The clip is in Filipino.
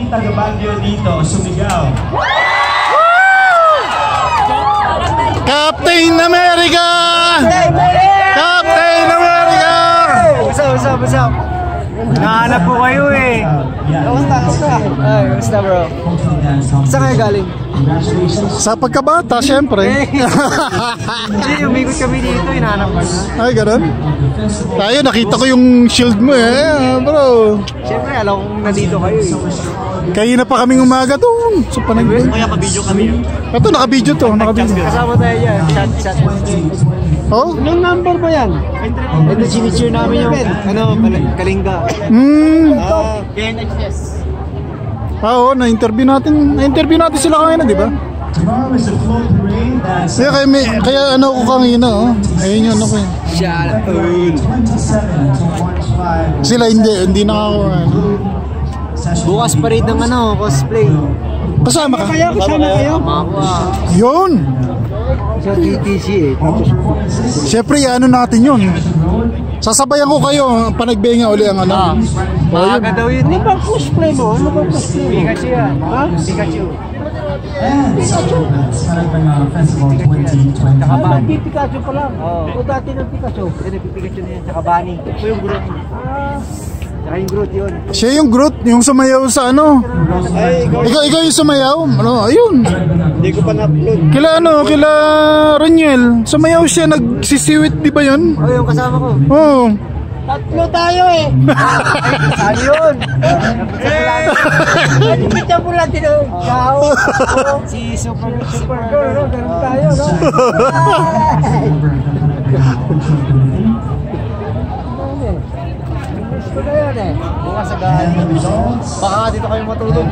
taga Baguio dito, sumigaw. Captain America! Captain America! What's up? Nahanap ko kayo eh. Kamusta? Ay, kamusta bro? Saan kayo galing? Sa pagkabata, syempre. Hindi, umikot kami dito, hinahanap ko na. Ay, ganun? Tayo, nakita ko yung shield mo eh, bro. Siyempre, alam kong nandito kayo eh. Kaya na pa kaming umaga doon. So, panagin. Kaya ka-video kami. Ito, naka-video to. Naka-video. Kasama tayo dyan. Chat. Oh? Anong number ba yan? Ito, chinicheer namin yung, Kalinga. KNHS. Oo, na-interview natin sila kanina, di ba? Kaya ano ko kanina, oh. Ayun yung ano ko yun. Sila hindi nakakawa. Bukas parade ng cosplay. Kasama ka? Kasama kayo? Yun! Sa TTC eh. Siyempre, ano natin yun. Sasabayan ko kayo, panagbenga uli ang ano. Maaga daw yun. Ano bang cosplay mo? Pikachu yan. Ha? Pikachu. Pikachu pa lang. O dati ng Pikachu. Pikachu na yan. Tsaka Bunny. Ito yung Groot. Tsaka yung Groot yun. Siya yung Groot, yung sumayaw sa ano. Ikaw yung sumayaw? Ano, ayun. Hindi ko pa na-upload. Kila Roniel. Sumayaw siya, nagsisiwit, di ba yun? Yung kasama ko. Oo. Tatlo tayo eh. Ano yun? Pita mo lang din oh. Si Supergirl, ganun tayo, no? Gusto na yan eh. Bukas agahan. Baka dito kayo matulog.